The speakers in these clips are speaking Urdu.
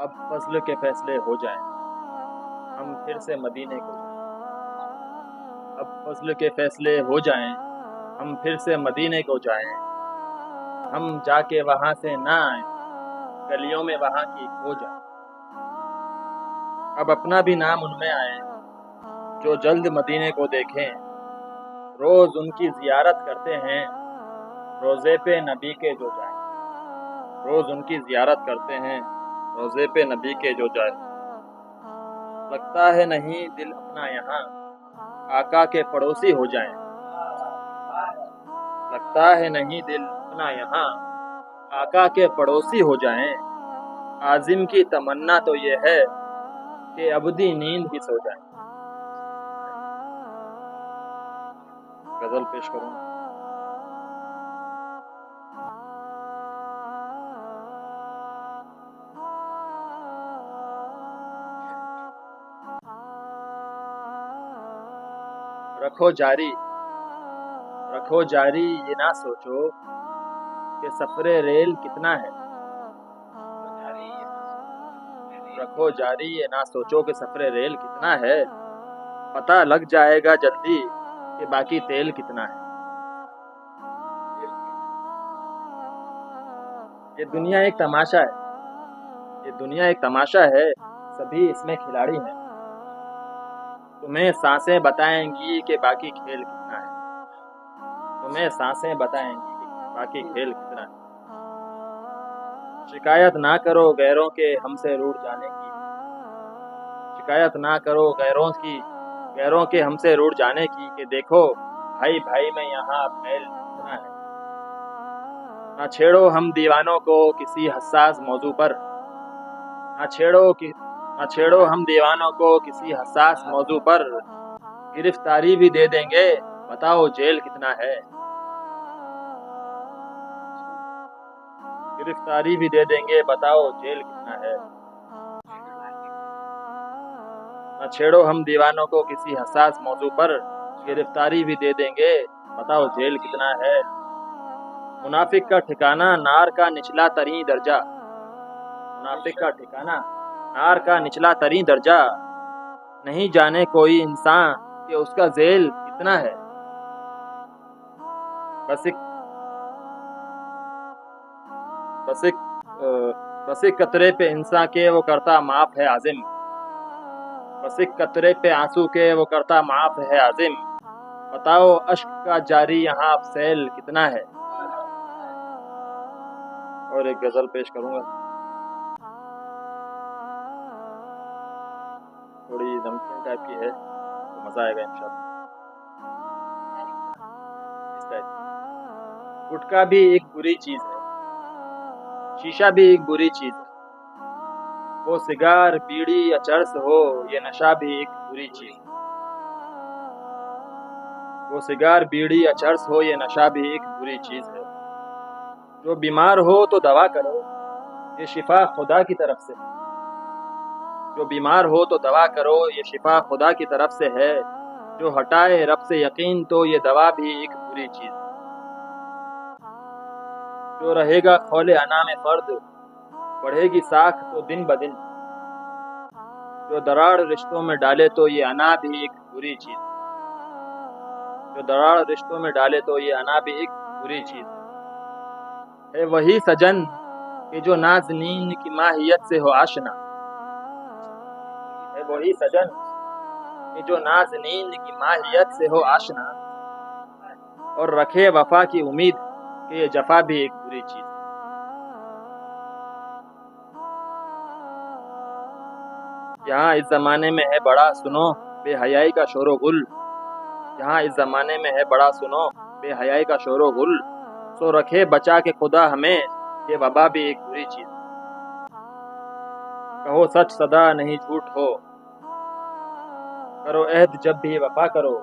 اب فضل کے فیصلے ہو جائیں، ہم پھر سے مدینے کو جائیں۔ اب فضل کے فیصلے ہو جائیں، ہم پھر سے مدینے کو جائیں۔ ہم جا کے وہاں سے نہ آئیں، گلیوں میں وہاں کی کھو جائیں۔ اب اپنا بھی نام ان میں آئے جو جلد مدینے کو دیکھیں۔ روز ان کی زیارت کرتے ہیں، روزے پہ نبی کے جو جائیں۔ روز ان کی زیارت کرتے ہیں، روزے پہ نبی کے جو جائیں۔ لگتا ہے نہیں دل اپنا یہاں، آقا کے پڑوسی ہو جائیں۔ لگتا ہے نہیں دل اپنا یہاں، آقا کے پڑوسی ہو جائیں۔ عازم کی تمنا تو یہ ہے کہ ابدی نیند ہی سو جائیں۔ غزل پیش کروں۔ رکھو جاری، رکھو جاری یہ نہ سوچو کہ سفر ریل کتنا ہے۔ رکھو جاری یہ نہ سوچو کہ سفر ریل کتنا ہے، پتہ لگ جائے گا جلدی کہ باقی تیل کتنا ہے۔ یہ دنیا ایک تماشا ہے، یہ دنیا ایک تماشا ہے، سبھی اس میں کھلاڑی ہیں۔ تمہیں سانسیں بتائیں گی کہ باقی کھیل کتنا ہے۔ تمہیں سانسیں بتائیں گی کہ باقی کھیل کتنا ہے۔ شکایت نہ کرو غیروں کے ہم سے روٹھ جانے کی، شکایت نہ کرو غیروں کے ہم سے روٹھ جانے کی، کہ دیکھو بھائی بھائی میں یہاں میل کتنا ہے۔ نہ چھیڑو ہم دیوانوں کو کسی حساس موضوع پر، نہ چھیڑو ہم دیوانوں کو کسی حساس موضوع پر، گرفتاری بھی دے دیں گے بتاؤ جیل کتنا ہے۔ گرفتاری بھی دے دیں گے بتاؤ جیل کتنا ہے۔ نہ چھیڑو ہم دیوانوں کو کسی حساس موضوع پر، گرفتاری بھی دے دیں گے بتاؤ جیل کتنا ہے۔ منافق کا ٹھکانہ نار کا نچلا ترین درجہ، منافق کا ٹھکانہ نار کا نچلا ترین درجہ، نہیں جانے کوئی انسان کہ اس کا ذیل کتنا ہے۔ بس ایک قطرے پہ انسان کے وہ کرتا معاف ہے عازم، بس ایک قطرے پہ آنسو کے وہ کرتا معاف ہے عازم، بتاؤ اشک کا جاری یہاں اب سیل کتنا ہے۔ اور ایک غزل پیش کروں گا، تھوڑی نمکین ٹائپ کی ہے تو مزہ آئے گا انشاءاللہ۔ اس ٹائپ، گٹکا بھی ایک بری چیز ہے، شیشہ بھی ایک بری چیز ہے، وہ سگار بیڑی یا چرس ہو یہ نشہ بھی ایک بری چیز ہے۔ وہ سگار بیڑی یا چرس ہو یہ نشہ بھی ایک بری چیز ہے۔ جو بیمار ہو تو دوا کرو یہ شفا خدا کی طرف سے، جو بیمار ہو تو دوا کرو یہ شفا خدا کی طرف سے ہے، جو ہٹائے رب سے یقین تو یہ دوا بھی ایک بری چیز ہے۔ جو رہے گا خول انام فرد بڑھے گی ساکھ تو دن بدن، جو دراڑ رشتوں میں ڈالے تو یہ انا بھی ایک بری چیز ہے۔ جو دراڑ رشتوں میں ڈالے تو یہ انا بھی ایک بری چیز ہے۔ وہی سجن کہ جو نازنین کی ماہیت سے ہو آشنا، ہے وہی سجن کہ جو نازنین کی ماہیت سے ہو آشنا، اور رکھے وفا کی امید کہ یہ جفا بھی ایک بری چیز ہے۔ یہاں اس زمانے میں ہے بڑا سنو بے حیائی کا شور و غل، یہاں اس زمانے میں ہے بڑا سنو بے حیائی کا شور و غل، سو رکھے بچا کے خدا ہمیں یہ وبا بھی ایک بری چیز ہے۔ کہو سچ صدا نہیں جھوٹ ہو، کرو عہد جب بھی وفا کرو،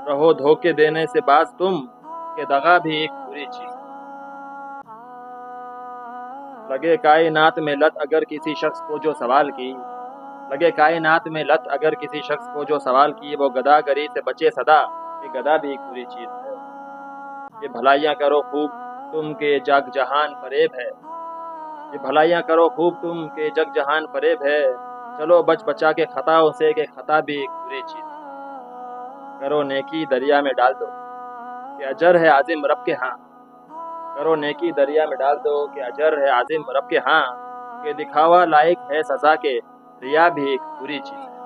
رہو دھوکے دینے سے باز تم کہ دغا بھی ایک بری چیز ہے۔ لگے کائنات میں لت اگر کسی شخص کو جو سوال کی، لگے کائنات میں لت اگر کسی شخص کو جو سوال کی، وہ گدا گری سے بچے صدا کہ گدا بھی ایک بری چیز ہے۔ یہ بھلائیاں کرو خوب تم کے جاگ جہان فریب ہے، یہ بھلائیاں کرو خوب تم کہ جگ جہان فریب ہے، چلو بچ بچا کے خطاؤں سے کہ خطا بھی ایک بری چیز ہے۔ کرو نیکی دریا میں ڈال دو کہ اجر ہے عظیم رب کے ہاں، کرو نیکی دریا میں ڈال دو کہ اجر ہے عظیم رب کے ہاں، کہ دکھاوا لائق ہے سزا کے ریا بھی ایک بری چیز ہے۔